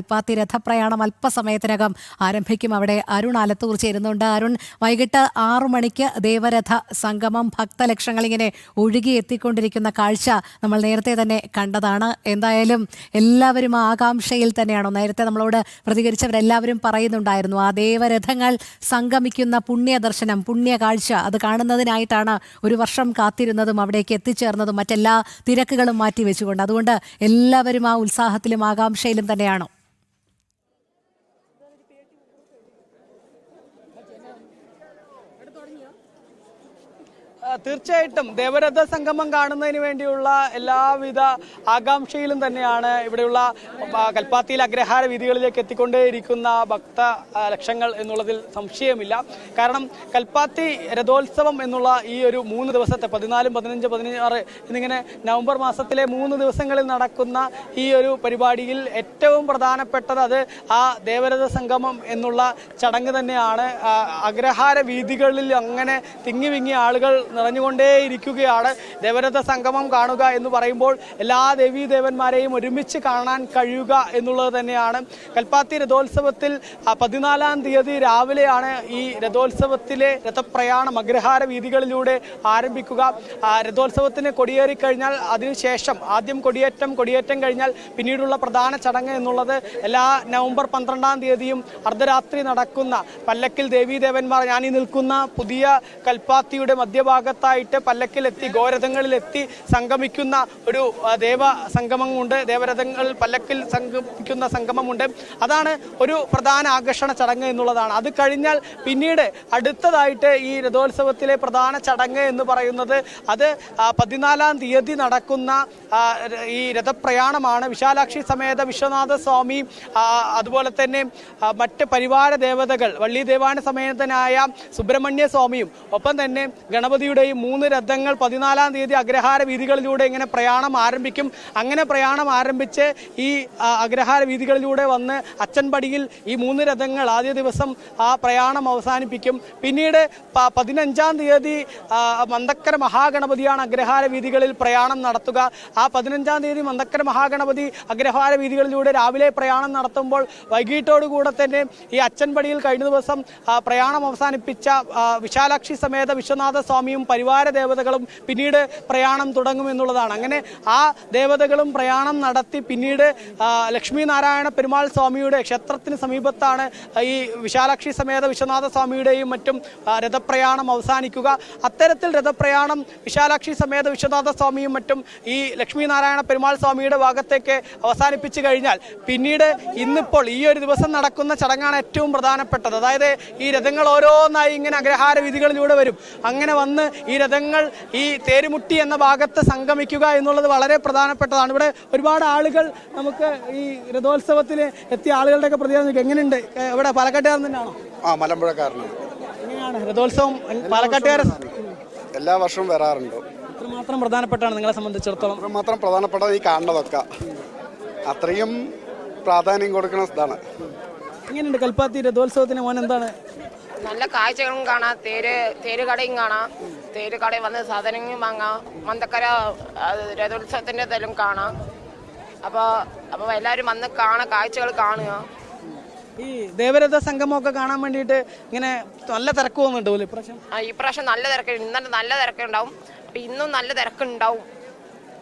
കൽപ്പാത്തി രഥപ്രയാണം അല്പസമയത്തിനകം ആരംഭിക്കും. അവിടെ അരുൺ ആലത്തൂർ ചേരുന്നുണ്ട്. അരുൺ, വൈകിട്ട് 6 മണിക്ക് ദേവരഥ സംഗമം, ഭക്തലക്ഷങ്ങൾ ഇങ്ങനെ ഒഴുകി എത്തിക്കൊണ്ടിരിക്കുന്ന കാഴ്ച നമ്മൾ നേരത്തെ തന്നെ കണ്ടതാണ്. എന്തായാലും എല്ലാവരും ആകാംക്ഷയിൽ തന്നെയാണോ? നേരത്തെ നമ്മളോട് പ്രതികരിച്ചവരെല്ലാവരും പറയുന്നുണ്ടായിരുന്നു ആ ദേവരഥങ്ങൾ സംഗമിക്കുന്ന പുണ്യ ദർശനം, പുണ്യ കാഴ്ച അത് കാണുന്നതിനായിട്ടാണ് ഒരു വർഷം കാത്തിരുന്നതും അവിടേക്ക് എത്തിച്ചേർന്നതും മറ്റെല്ലാ തിരക്കുകളും മാറ്റിവെച്ചുകൊണ്ട്. അതുകൊണ്ട് എല്ലാവരും ആ ഉത്സാഹത്തിലും ആകാംക്ഷയിലും തന്നെയാണോ? തീർച്ചയായിട്ടും ദേവരഥ സംഗമം കാണുന്നതിന് വേണ്ടിയുള്ള എല്ലാവിധ ആകാംക്ഷയിലും തന്നെയാണ് ഇവിടെയുള്ള കൽപ്പാത്തിയിൽ അഗ്രഹാര വീഥികളിലേക്ക് എത്തിക്കൊണ്ടേയിരിക്കുന്ന ഭക്ത ലക്ഷങ്ങൾ എന്നുള്ളതിൽ സംശയമില്ല. കാരണം കൽപ്പാത്തി രഥോത്സവം എന്നുള്ള ഈ ഒരു 3 ദിവസത്തെ 14, 15, 16 എന്നിങ്ങനെ നവംബർ മാസത്തിലെ 3 ദിവസങ്ങളിൽ നടക്കുന്ന ഈ ഒരു പരിപാടിയിൽ ഏറ്റവും പ്രധാനപ്പെട്ടത് അത് ആ ദേവരഥ സംഗമം എന്നുള്ള ചടങ്ങ് തന്നെയാണ്. അഗ്രഹാര വീഥികളിൽ അങ്ങനെ തിങ്ങി വിങ്ങിയ ആളുകൾ നിറഞ്ഞുകൊണ്ടേയിരിക്കുകയാണ്. ദേവരഥ സംഗമം കാണുക എന്ന് പറയുമ്പോൾ എല്ലാ ദേവീദേവന്മാരെയും ഒരുമിച്ച് കാണാൻ കഴിയുക എന്നുള്ളത് തന്നെയാണ്. കൽപ്പാത്തി രഥോത്സവത്തിൽ 14-ാം തീയതി രാവിലെയാണ് ഈ രഥോത്സവത്തിലെ രഥപ്രയാണം അഗ്രഹാര വീഥികളിലൂടെ ആരംഭിക്കുക. രഥോത്സവത്തിന് കൊടിയേറിക്കഴിഞ്ഞാൽ അതിനുശേഷം ആദ്യം കൊടിയേറ്റം കഴിഞ്ഞാൽ പിന്നീടുള്ള പ്രധാന ചടങ്ങ് എന്നുള്ളത് എല്ലാ നവംബർ 12-ാം തീയതിയും അർദ്ധരാത്രി നടക്കുന്ന പല്ലക്കിൽ ദേവീദേവന്മാർ, ഞാനീ നിൽക്കുന്ന പുതിയ കൽപ്പാത്തിയുടെ മധ്യഭാഗത്തായിട്ട് പല്ലക്കിലെത്തി ഗോരഥങ്ങളിലെത്തി സംഗമിക്കുന്ന ഒരു ദേവ സംഗമമുണ്ട്. ദേവരഥങ്ങൾ പല്ലക്കിൽ സംഗമിക്കുന്ന സംഗമമുണ്ട്. അതാണ് ഒരു പ്രധാന ആകർഷണ ചടങ്ങ് എന്നുള്ളതാണ്. അത് കഴിഞ്ഞാൽ പിന്നീട് അടുത്തതായിട്ട് ഈ രഥോത്സവത്തിലെ പ്രധാന ചടങ്ങ് എന്ന് പറയുന്നത് അത് 14-ാം തീയതി നടക്കുന്ന ഈ രഥപ്രയാണമാണ്. വിശാലാക്ഷി സമേത വിശ്വനാഥ സ്വാമി, അതുപോലെ തന്നെ മറ്റ് പരിവാര ദേവതകൾ, വള്ളി ദേവാന സമേതനായ സുബ്രഹ്മണ്യ സ്വാമിയും ഒപ്പം തന്നെ ഗണപതിയുടെയും 3 രഥങ്ങൾ 14-ാം തീയതി അഗ്രഹാര വീഥികളിലൂടെ ഇങ്ങനെ പ്രയാണം ആരംഭിക്കും. അങ്ങനെ പ്രയാണം ആരംഭിച്ച് ഈ അഗ്രഹാര വീഥികളിലൂടെ വന്ന് അച്ചൻപടിയിൽ ഈ 3 രഥങ്ങൾ ആദ്യ ദിവസം ആ പ്രയാണം അവസാനിപ്പിക്കും. പിന്നീട് 15-ാം തീയതി മന്തക്കര മഹാഗണപതിയാണ് അഗ്രഹാര വീഥികളിൽ പ്രയാണം നടത്തുക. ആ 15-ാം തീയതി മന്തക്കര മഹാഗണപതി അഗ്രഹാര വീഥികളിലൂടെ രാവിലെ പ്രയാണം നടത്തുമ്പോൾ വൈകിട്ടോടുകൂടെ തന്നെ ഈ അച്ചൻപടിയിൽ കഴിഞ്ഞ ദിവസം പ്രയാണം അവസാനിപ്പിച്ച വിശാലാക്ഷി സമേത വിശ്വനാഥ സ്വാമിയും പരിവാര ദേവതകളും പിന്നീട് പ്രയാണം തുടങ്ങുമെന്നുള്ളതാണ്. അങ്ങനെ ആ ദേവതകളും പ്രയാണം നടത്തി പിന്നീട് ലക്ഷ്മി നാരായണ പെരുമാൾ സ്വാമിയുടെ ക്ഷേത്രത്തിന് സമീപത്താണ് ഈ വിശാലാക്ഷി സമേത വിശ്വനാഥ സ്വാമിയുടെയും മറ്റും രഥപ്രയാണം അവസാനിക്കുക. അത്തരത്തിൽ രഥപ്രയാണം വിശാലാക്ഷി സമേത വിശ്വനാഥ സ്വാമിയും മറ്റും ഈ ലക്ഷ്മി നാരായണ പെരുമാൾ സ്വാമിയുടെ ഭാഗത്തേക്ക് അവസാനിപ്പിച്ചു കഴിഞ്ഞാൽ പിന്നീട് ഇന്നിപ്പോൾ ഈ ഒരു ദിവസം നടക്കുന്ന ചടങ്ങാണ് ഏറ്റവും പ്രധാനപ്പെട്ടത്. അതായത് ഈ രഥങ്ങൾ ഓരോന്നായി ഇങ്ങനെ അഗ്രഹാര വീഥികളിലൂടെ വരും. അങ്ങനെ വന്ന് ഈ രഥങ്ങൾ ഈ തേരുമുട്ടി എന്ന ഭാഗത്ത് സംഗമിക്കുക എന്നുള്ളത് വളരെ പ്രധാനപ്പെട്ടതാണ്. ഇവിടെ ഒരുപാട് ആളുകൾ നമുക്ക് ഈ രഥോത്സവത്തിന് എത്തിയ ആളുകളുടെയൊക്കെ പ്രതികരണം എങ്ങനെയുണ്ട്? ഇവിടെ പാലക്കാട്ടുകാരൻ തന്നെയാണോ? മലമ്പുഴക്കാരനാണ്. എങ്ങനെയാണ് രഥോത്സവം? പാലക്കാട്ടുകാരൻ എല്ലാ വർഷവും വരാറുണ്ട്. എത്രമാത്രം പ്രധാനപ്പെട്ടാണ് നിങ്ങളെ സംബന്ധിച്ചിടത്തോളം? മാത്രം പ്രധാനപ്പെട്ടത് ഈ കാണുന്നതൊക്കെ അത്രയും പ്രാധാന്യം കൊടുക്കുന്ന ഇതാണ്. എങ്ങനെയുണ്ട് കൽപ്പാത്തി രഥോത്സവത്തിന് മോൻ എന്താണ്? നല്ല കാഴ്ചകളും കാണാം, തേര് കടയും കാണാം, തേര് കടയിൽ വന്ന് സാധനങ്ങളും വാങ്ങാം, മന്തക്കര രഥോത്സവത്തിൻ്റെ ഇതെല്ലാം കാണാം. അപ്പോൾ എല്ലാവരും വന്ന് കാഴ്ചകൾ കാണുക. ഈ ദേവരഥ സംഗമമൊക്കെ കാണാൻ വേണ്ടിയിട്ട് ഇങ്ങനെ നല്ല തിരക്ക് പോകുന്നുണ്ട് പോലെ ഇപ്രാവശ്യം? ഇപ്രാവശ്യം നല്ല തിരക്ക്, ഇന്നലെ നല്ല തിരക്കുണ്ടാവും, അപ്പം ഇന്നും നല്ല തിരക്കുണ്ടാവും.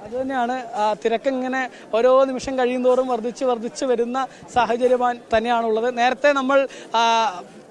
അതുതന്നെയാണ്, തിരക്ക് ഇങ്ങനെ ഓരോ നിമിഷം കഴിയുന്തോറും വർദ്ധിച്ച് വരുന്ന സാഹചര്യം തന്നെയാണുള്ളത്. നേരത്തെ നമ്മൾ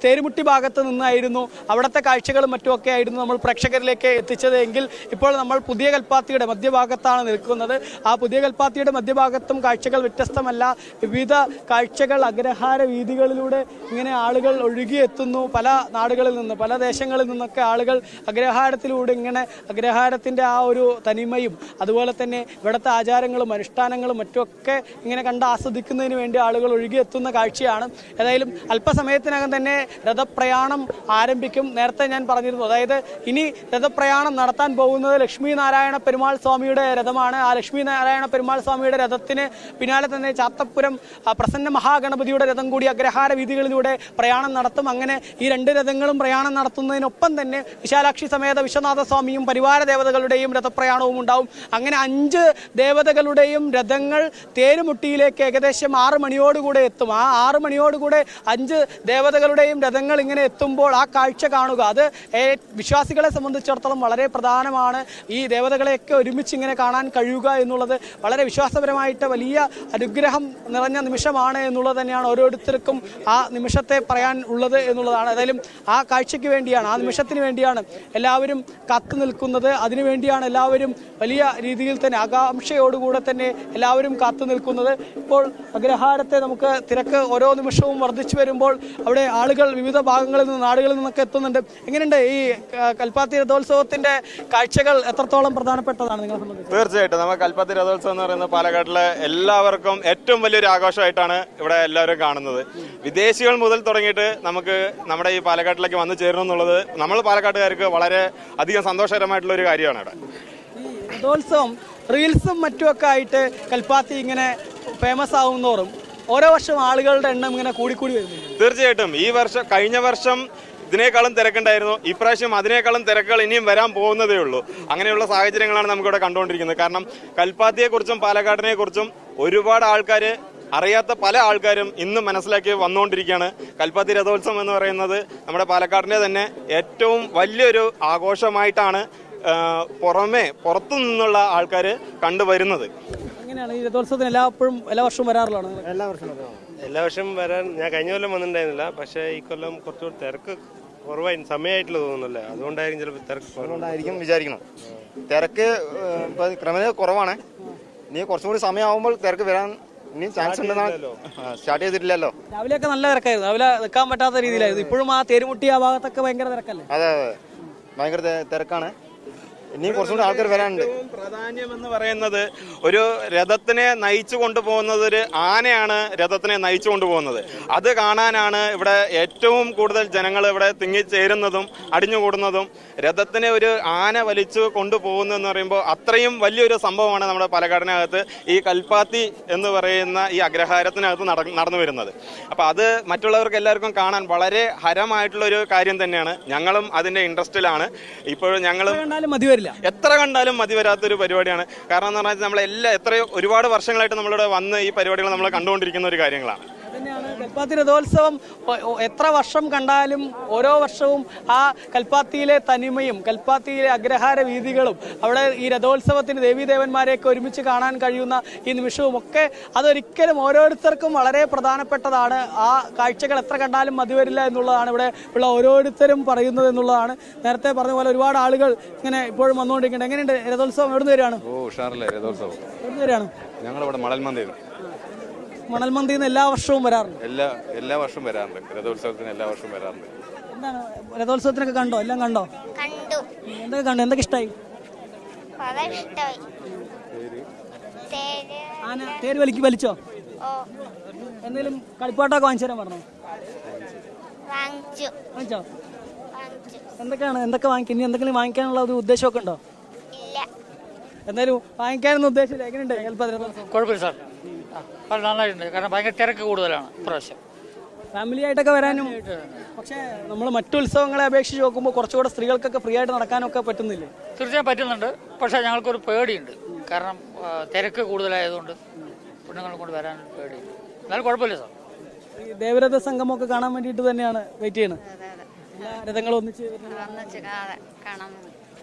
തേരുമുട്ടി ഭാഗത്ത് നിന്നായിരുന്നു അവിടുത്തെ കാഴ്ചകളും മറ്റുമൊക്കെ ആയിരുന്നു നമ്മൾ പ്രേക്ഷകരിലേക്ക് എത്തിച്ചത് എങ്കിൽ ഇപ്പോൾ നമ്മൾ പുതിയ കൽപ്പാത്തിയുടെ മധ്യഭാഗത്താണ് നിൽക്കുന്നത്. ആ പുതിയ കൽപ്പാത്തിയുടെ മധ്യഭാഗത്തും കാഴ്ചകൾ വ്യത്യസ്തമല്ല. വിവിധ കാഴ്ചകൾ അഗ്രഹാര വീഥികളിലൂടെ ഇങ്ങനെ ആളുകൾ ഒഴുകിയെത്തുന്നു. പല നാടുകളിൽ നിന്ന്, പല ദേശങ്ങളിൽ നിന്നൊക്കെ ആളുകൾ അഗ്രഹാരത്തിലൂടെ ഇങ്ങനെ അഗ്രഹാരത്തിൻ്റെ ആ ഒരു തനിമയും അതുപോലെ തന്നെ ഇവിടുത്തെ ആചാരങ്ങളും അനുഷ്ഠാനങ്ങളും മറ്റുമൊക്കെ ഇങ്ങനെ കണ്ട് ആസ്വദിക്കുന്നതിന് വേണ്ടി ആളുകൾ ഒഴുകിയെത്തുന്ന കാഴ്ചയാണ്. ഏതായാലും അല്പസമയത്തിനകം തന്നെ രഥപ്രയാണം ആരംഭിക്കും. നേരത്തെ ഞാൻ പറഞ്ഞിരുന്നു, അതായത് ഇനി രഥപ്രയാണം നടത്താൻ പോകുന്നത് ലക്ഷ്മി നാരായണ പെരുമാൾ സ്വാമിയുടെ രഥമാണ്. ആ ലക്ഷ്മി നാരായണ പെരുമാൾ സ്വാമിയുടെ രഥത്തിന് പിന്നാലെ തന്നെ ചാത്തപ്പുരം പ്രസന്ന മഹാഗണപതിയുടെ രഥം കൂടി അഗ്രഹാര വീതികളിലൂടെ പ്രയാണം നടത്തും. അങ്ങനെ ഈ രണ്ട് രഥങ്ങളും പ്രയാണം നടത്തുന്നതിനൊപ്പം തന്നെ വിശാലാക്ഷി സമേത വിശ്വനാഥ സ്വാമിയും പരിവാര ദേവതകളുടെയും രഥപ്രയാണവും ഉണ്ടാവും. അങ്ങനെ 5 ദേവതകളുടെയും രഥങ്ങൾ തേരുമുട്ടിയിലേക്ക് ഏകദേശം 6 മണിയോടുകൂടെ എത്തും. ആ 6 മണിയോടുകൂടെ 5 ദേവതകളുടെയും രഥങ്ങൾ ഇങ്ങനെ എത്തുമ്പോൾ ആ കാഴ്ച കാണുക, അത് വിശ്വാസികളെ സംബന്ധിച്ചിടത്തോളം വളരെ പ്രധാനമാണ്. ഈ ദേവതകളെയൊക്കെ ഒരുമിച്ച് ഇങ്ങനെ കാണാൻ കഴിയുക എന്നുള്ളത് വളരെ വിശ്വാസപരമായിട്ട് വലിയ അനുഗ്രഹം നിറഞ്ഞ നിമിഷമാണ് എന്നുള്ളത് തന്നെയാണ് ഓരോരുത്തർക്കും ആ നിമിഷത്തെ പറയാൻ ഉള്ളത് എന്നുള്ളതാണ്. ഏതായാലും ആ കാഴ്ചയ്ക്ക് വേണ്ടിയാണ്, ആ നിമിഷത്തിന് വേണ്ടിയാണ് എല്ലാവരും കാത്തു നിൽക്കുന്നത്. അതിനുവേണ്ടിയാണ് എല്ലാവരും വലിയ രീതിയിൽ തന്നെ ആകാംക്ഷയോടുകൂടെ തന്നെ എല്ലാവരും കാത്തു നിൽക്കുന്നത്. ഇപ്പോൾ അഗ്രഹാരത്തെ നമുക്ക് തിരക്ക് ഓരോ നിമിഷവും വർദ്ധിച്ചു വരുമ്പോൾ അവിടെ ആളുകൾ വിവിധ ഭാഗങ്ങളിൽ നിന്ന്, നാടുകളിൽ നിന്നൊക്കെ എത്തുന്നുണ്ട്. എങ്ങനെയുണ്ട് ഈ കൽപ്പാത്തി രഥോത്സവത്തിന്റെ കാഴ്ചകൾ എത്രത്തോളം പ്രധാനപ്പെട്ടതാണ് നിങ്ങളെ സംബന്ധിച്ച്? തീർച്ചയായിട്ടും നമ്മൾ കൽപ്പാത്തി രഥോത്സവം എന്ന് പറയുന്നത് പാലക്കാട്ടിലെ എല്ലാവർക്കും ഏറ്റവും വലിയൊരു ആഘോഷമായിട്ടാണ് ഇവിടെ എല്ലാവരും കാണുന്നത്. വിദേശികൾ മുതൽ തുടങ്ങിയിട്ട് നമുക്ക് നമ്മുടെ ഈ പാലക്കാട്ടിലേക്ക് വന്നു ചേരണം എന്നുള്ളത് നമ്മൾ പാലക്കാട്ടുകാർക്ക് വളരെ അധികം സന്തോഷകരമായിട്ടുള്ള ഒരു കാര്യമാണ്. ഇവിടെ ഈ രഥോത്സവം റീൽസും മറ്റുമൊക്കെ ആയിട്ട് കൽപ്പാത്തി ഇങ്ങനെ ഫേമസ് ആവുന്നോറും ഓരോ വർഷം ആളുകളുടെ എണ്ണം ഇങ്ങനെ കൂടിക്കൂടി വരുന്നുണ്ട്. തീർച്ചയായിട്ടും ഈ വർഷം, കഴിഞ്ഞ വർഷം ഇതിനേക്കാളും തിരക്കുണ്ടായിരുന്നു. ഇപ്രാവശ്യം അതിനേക്കാളും തിരക്കുകൾ ഇനിയും വരാൻ പോകുന്നതേ ഉള്ളൂ. അങ്ങനെയുള്ള സാഹചര്യങ്ങളാണ് നമുക്കിവിടെ കണ്ടുകൊണ്ടിരിക്കുന്നത്. കാരണം കൽപ്പാത്തിയെക്കുറിച്ചും പാലക്കാടിനെക്കുറിച്ചും ഒരുപാട് ആൾക്കാർ, അറിയാത്ത പല ആൾക്കാരും ഇന്നും മനസ്സിലാക്കി വന്നുകൊണ്ടിരിക്കുകയാണ്. കൽപ്പാത്തി രഥോത്സവം എന്ന് പറയുന്നത് നമ്മുടെ പാലക്കാടിൻ്റെ തന്നെ ഏറ്റവും വലിയൊരു ആഘോഷമായിട്ടാണ് പുറത്തു നിന്നുള്ള ആൾക്കാർ കണ്ടുവരുന്നത്. എങ്ങനെയാണ് ഈ രഥോത്സവത്തിന് എല്ലാ വർഷവും വരാറുള്ളതാണ്? എല്ലാ വർഷവും വരാൻ ഞാൻ കഴിഞ്ഞ കൊല്ലം വന്നിട്ടുണ്ടായിരുന്നില്ല. പക്ഷേ ഈ കൊല്ലം കുറച്ചുകൂടി തിരക്ക് കുറവായി സമയമായിട്ടുള്ള തോന്നുന്നല്ലേ, അതുകൊണ്ടായിരിക്കും ചിലപ്പോൾ തിരക്ക് കുറവുണ്ടായിരിക്കും വിചാരിക്കണം. തിരക്ക് ക്രമേണ കുറവാണ്. ഇനി കുറച്ചും കൂടി സമയമാകുമ്പോൾ തിരക്ക് വരാൻ ഇനി ചാൻസ് ഉണ്ടെന്നാണ്. സ്റ്റാർട്ട് ചെയ്തിട്ടില്ലല്ലോ. രാവിലെയൊക്കെ നല്ല തിരക്കായിരുന്നു, രാവിലെ നിൽക്കാൻ പറ്റാത്ത രീതിയിലായിരുന്നു. ഇപ്പോഴും ആ തേരുമുട്ടി ആ ഭാഗത്തൊക്കെ ഭയങ്കര തിരക്കല്ലേ? അതെ അതെ, ഭയങ്കര തിരക്കാണ്. ഇനിയും കുറച്ചുകൂടി ആൾക്കാർ വരാനുണ്ട്. പ്രാധാന്യം എന്ന് പറയുന്നത് ഒരു രഥത്തിനെ നയിച്ചു കൊണ്ടുപോകുന്നത് ഒരു ആനയാണ് രഥത്തിനെ നയിച്ചു കൊണ്ടുപോകുന്നത്. അത് കാണാനാണ് ഇവിടെ ഏറ്റവും കൂടുതൽ ജനങ്ങൾ ഇവിടെ തിങ്ങിച്ചേരുന്നതും അടിഞ്ഞുകൂടുന്നതും. രഥത്തിനെ ഒരു ആന വലിച്ചു കൊണ്ടുപോകുന്നതെന്ന് പറയുമ്പോൾ അത്രയും വലിയൊരു സംഭവമാണ് നമ്മുടെ പാലക്കാടിനകത്ത് ഈ കൽപ്പാത്തി എന്ന് പറയുന്ന ഈ അഗ്രഹാരത്തിനകത്ത് നടന്നു വരുന്നത്. അപ്പോൾ അത് മറ്റുള്ളവർക്ക് എല്ലാവർക്കും കാണാൻ വളരെ ഹരമായിട്ടുള്ളൊരു കാര്യം തന്നെയാണ്. ഞങ്ങളും അതിൻ്റെ ഇൻട്രസ്റ്റിലാണ്. ഇപ്പോഴും ഞങ്ങൾ എത്ര കണ്ടാലും മതി വരാത്തൊരു പരിപാടിയാണ്. കാരണം എന്ന് പറഞ്ഞാൽ നമ്മളെല്ലാം ഒരുപാട് വർഷങ്ങളായിട്ട് നമ്മളിവിടെ വന്ന് ഈ പരിപാടികൾ നമ്മൾ കണ്ടുകൊണ്ടിരിക്കുന്ന ഒരു കാര്യങ്ങളാണ്. തന്നെയാണ് കൽപ്പാത്തി രഥോത്സവം. എത്ര വർഷം കണ്ടാലും ഓരോ വർഷവും ആ കൽപ്പാത്തിയിലെ തനിമയും കൽപ്പാത്തിയിലെ അഗ്രഹാര വീതികളും അവിടെ ഈ രഥോത്സവത്തിന് ദേവീദേവന്മാരെയൊക്കെ ഒരുമിച്ച് കാണാൻ കഴിയുന്ന ഈ നിമിഷവും ഒക്കെ അതൊരിക്കലും ഓരോരുത്തർക്കും വളരെ പ്രധാനപ്പെട്ടതാണ്. ആ കാഴ്ചകൾ എത്ര കണ്ടാലും മതി വരില്ല എന്നുള്ളതാണ് ഇവിടെ ഉള്ള ഓരോരുത്തരും പറയുന്നത് എന്നുള്ളതാണ്. നേരത്തെ പറഞ്ഞ പോലെ ഒരുപാട് ആളുകൾ ഇങ്ങനെ ഇപ്പോഴും വന്നുകൊണ്ടിരിക്കുന്നുണ്ട്. എങ്ങനെയുണ്ട് രഥോത്സവം? എവിടുന്ന് വരികയാണ്? ഉഷാറല്ലേ രഥോത്സവം? എവിടുന്ന് വരികയാണ്? ഞങ്ങളിവിടെ മണൽമന്ദിയിൽ മണൽമന്ദിയിൽ നിന്ന് എല്ലാ വർഷവും വരാറുണ്ട്? എല്ലാ വർഷവും വരാറുണ്ട്. രഥോത്സവത്തിന് എല്ലാ വർഷവും വരാറുണ്ട്. എന്താണ് രഥോത്സവത്തിനൊക്കെ കണ്ടോ? എല്ലാം കണ്ടോ? കണ്ടു. എന്തൊക്കെ കണ്ടു? എന്തൊക്കെ ഇഷ്ടമായി? തേര് വലിച്ചോ? എന്തെങ്കിലും കളിപ്പാട്ടൊക്കെ വാങ്ങിച്ചു തരാൻ പറഞ്ഞോ? വാങ്ങിച്ചോ? എന്തൊക്കെ വാങ്ങിക്കും? ഇനി എന്തെങ്കിലും വാങ്ങിക്കാനുള്ള ഒരു ഉദ്ദേശമൊക്കെ ഉണ്ടോ? എന്തായാലും വാങ്ങിക്കാനൊന്നും ഉദ്ദേശമില്ല. എങ്ങനെയുണ്ട് കൽപ്പാത്തി രഥോത്സവം? കുഴപ്പമില്ല സാർ, നന്നായിട്ടുണ്ട്. കാരണം ഭയങ്കര തിരക്ക് കൂടുതലാണ് ഇപ്രാവശ്യം. ഫാമിലി ആയിട്ടൊക്കെ വരാനും. പക്ഷേ നമ്മൾ മറ്റു ഉത്സവങ്ങളെ അപേക്ഷിച്ച് നോക്കുമ്പോൾ കുറച്ചുകൂടെ സ്ത്രീകൾക്കൊക്കെ ഫ്രീ ആയിട്ട് നടക്കാനൊക്കെ പറ്റുന്നില്ലേ? തീർച്ചയായും പറ്റുന്നുണ്ട്. പക്ഷേ ഞങ്ങൾക്കൊരു പേടിയുണ്ട്. കാരണം തിരക്ക് കൂടുതലായതുകൊണ്ട് പെണ്ണുങ്ങളെ കൊണ്ട് വരാൻ പേടിയുണ്ട്. എന്നാലും കുഴപ്പമില്ല സാർ. ഈ ദേവരഥ സംഗമമൊക്കെ കാണാൻ വേണ്ടിയിട്ട് തന്നെയാണ് വെയിറ്റ് ചെയ്യുന്നത്. എല്ലാ രഥങ്ങളും ഒന്നിച്ച്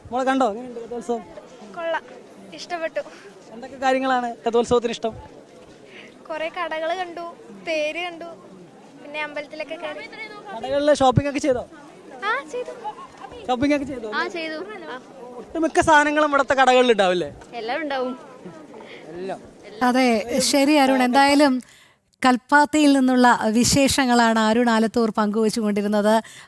നമ്മളെ കണ്ടോ? എങ്ങനെയുണ്ട് രഥോത്സവം? കൊള്ളാം, ഇഷ്ടപ്പെട്ടു. എന്തൊക്കെ കാര്യങ്ങളാണ് രഥോത്സവത്തിന് ഇഷ്ടം? കുറെ കടകൾ കണ്ടു, തേര് കണ്ടു, പിന്നെ അമ്പലത്തിലൊക്കെ കയറി. കടകളിൽ ഷോപ്പിംഗ് ഒക്കെ ചെയ്തോ? ഷോപ്പിംഗ് ഒക്കെ ചെയ്തോ? ചെയ്തു. ഒട്ടുമിക്ക സാധനങ്ങളും ഇവിടുത്തെ കടകളിൽ ഉണ്ടാവില്ലേ? എല്ലാം ഉണ്ടാവും. അതെ, ശരി അരുൺ. എന്തായാലും കൽപ്പാത്തിയിൽ നിന്നുള്ള വിശേഷങ്ങളാണ് അരുൺ ആലത്തൂർ പങ്കുവച്ചുകൊണ്ടിരുന്നത്.